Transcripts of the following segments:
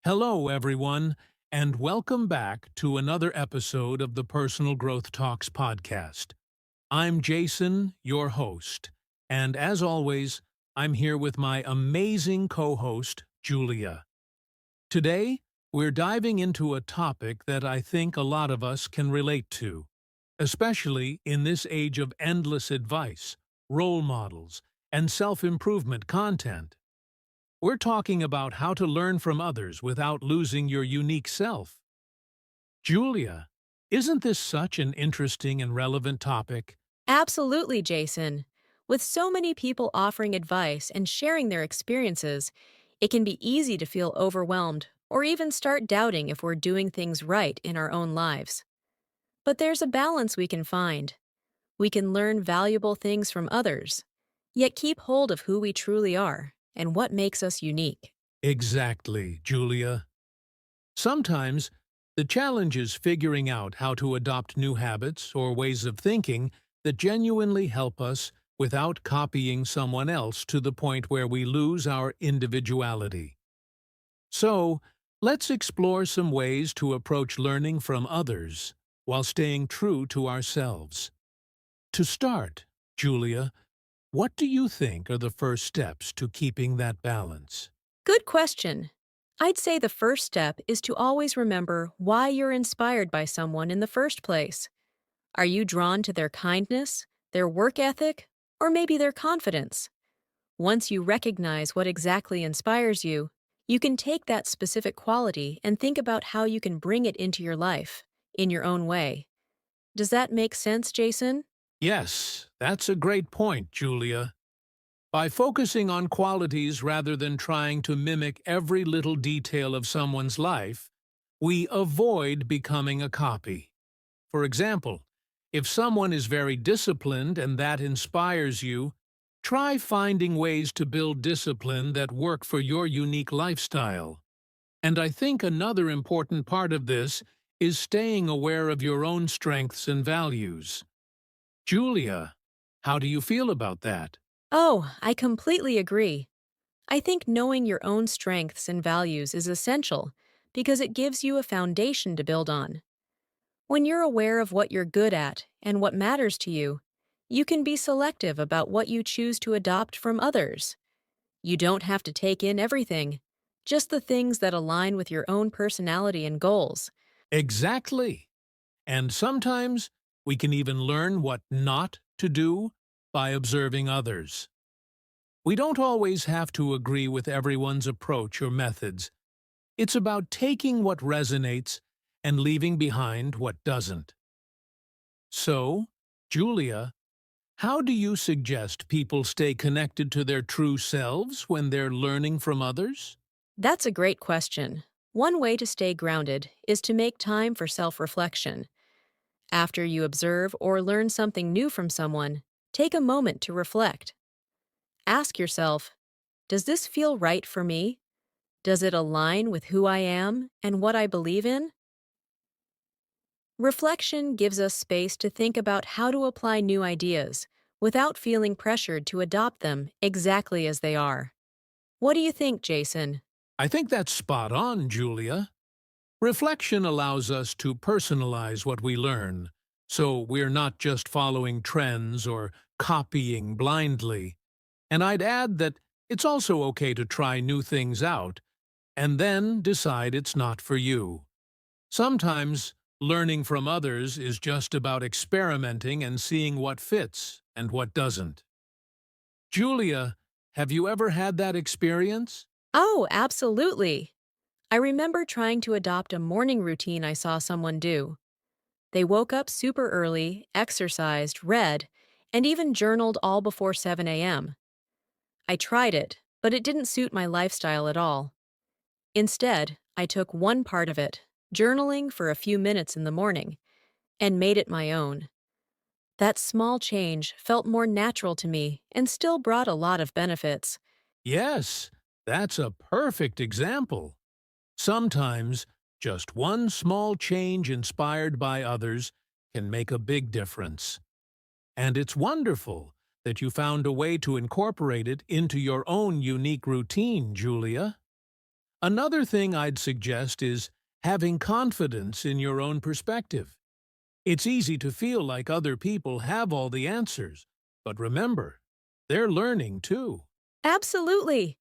Hello, everyone, and welcome back to another episode of the Personal Growth Talks podcast. I'm Jason, your host, and as always, I'm here with my amazing co-host, Julia. Today, we're diving into a topic that I think a lot of us can relate to, especially in this age of endless advice, role models, and self-improvement content. We're talking about how to learn from others without losing your unique self. Julia, isn't this such an interesting and relevant topic? Absolutely, Jason. With so many people offering advice and sharing their experiences, it can be easy to feel overwhelmed or even start doubting if we're doing things right in our own lives. But there's a balance we can find. We can learn valuable things from others, yet keep hold of who we truly are and what makes us unique. Exactly, Julia. Sometimes, the challenge is figuring out how to adopt new habits or ways of thinking that genuinely help us without copying someone else to the point where we lose our individuality. So, let's explore some ways to approach learning from others while staying true to ourselves. To start, Julia, what do you think are the first steps to keeping that balance? Good question. I'd say the first step is to always remember why you're inspired by someone in the first place. Are you drawn to their kindness, their work ethic, or maybe their confidence? Once you recognize what exactly inspires you, you can take that specific quality and think about how you can bring it into your life, in your own way. Does that make sense, Jason? Yes, that's a great point, Julia. By focusing on qualities rather than trying to mimic every little detail of someone's life, we avoid becoming a copy. For example, if someone is very disciplined and that inspires you, try finding ways to build discipline that work for your unique lifestyle. And I think another important part of this is staying aware of your own strengths and values. Julia, how do you feel about that? Oh, I completely agree. I think knowing your own strengths and values is essential because it gives you a foundation to build on. When you're aware of what you're good at and what matters to you, you can be selective about what you choose to adopt from others. You don't have to take in everything, just the things that align with your own personality and goals. Exactly. And sometimes we can even learn what not to do by observing others. We don't always have to agree with everyone's approach or methods. It's about taking what resonates and leaving behind what doesn't. So, Julia, how do you suggest people stay connected to their true selves when they're learning from others? That's a great question. One way to stay grounded is to make time for self reflection. After you observe or learn something new from someone, take a moment to reflect. Ask yourself, does this feel right for me? Does it align with who I am and what I believe in? Reflection gives us space to think about how to apply new ideas without feeling pressured to adopt them exactly as they are. What do you think, Jason? I think that's spot on, Julia. Reflection allows us to personalize what we learn, so we're not just following trends or copying blindly. And I'd add that it's also okay to try new things out and then decide it's not for you. Sometimes learning from others is just about experimenting and seeing what fits and what doesn't. Julia, have you ever had that experience? Oh, absolutely. I remember trying to adopt a morning routine I saw someone do. They woke up super early, exercised, read, and even journaled all before 7 a.m. I tried it, but it didn't suit my lifestyle at all. Instead, I took one part of it, journaling for a few minutes in the morning, and made it my own. That small change felt more natural to me and still brought a lot of benefits. Yes, that's a perfect example. Sometimes, just one small change inspired by others can make a big difference. And it's wonderful that you found a way to incorporate it into your own unique routine, Julia. Another thing I'd suggest is having confidence in your own perspective. It's easy to feel like other people have all the answers, but remember, they're learning too. Absolutely.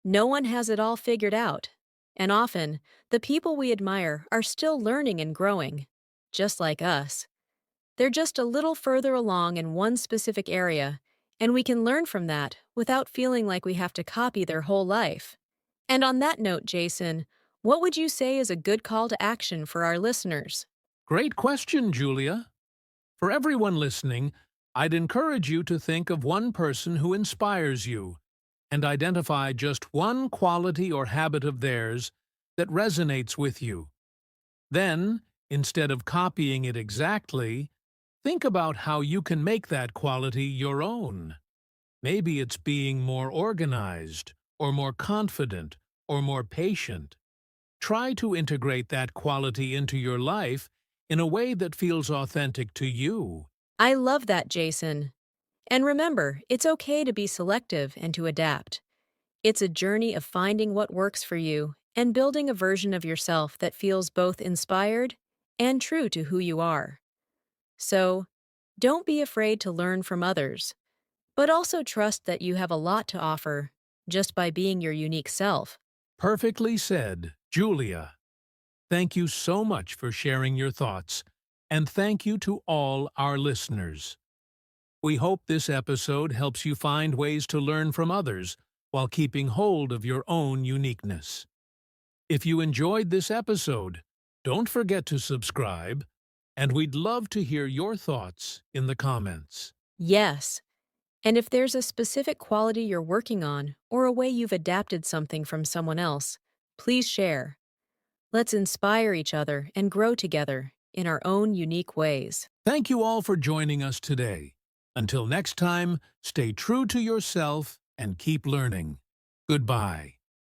No one has it all figured out. And often, the people we admire are still learning and growing, just like us. They're just a little further along in one specific area, and we can learn from that without feeling like we have to copy their whole life. And on that note, Jason, what would you say is a good call to action for our listeners? Great question, Julia. For everyone listening, I'd encourage you to think of one person who inspires you and identify just one quality or habit of theirs that resonates with you. Then, instead of copying it exactly, think about how you can make that quality your own. Maybe it's being more organized, or more confident, or more patient. Try to integrate that quality into your life in a way that feels authentic to you. I love that, Jason. And remember, it's okay to be selective and to adapt. It's a journey of finding what works for you and building a version of yourself that feels both inspired and true to who you are. So, don't be afraid to learn from others, but also trust that you have a lot to offer just by being your unique self. Perfectly said, Julia. Thank you so much for sharing your thoughts, and thank you to all our listeners. We hope this episode helps you find ways to learn from others while keeping hold of your own uniqueness. If you enjoyed this episode, don't forget to subscribe, and we'd love to hear your thoughts in the comments. Yes, and if there's a specific quality you're working on or a way you've adapted something from someone else, please share. Let's inspire each other and grow together in our own unique ways. Thank you all for joining us today. Until next time, stay true to yourself and keep learning. Goodbye.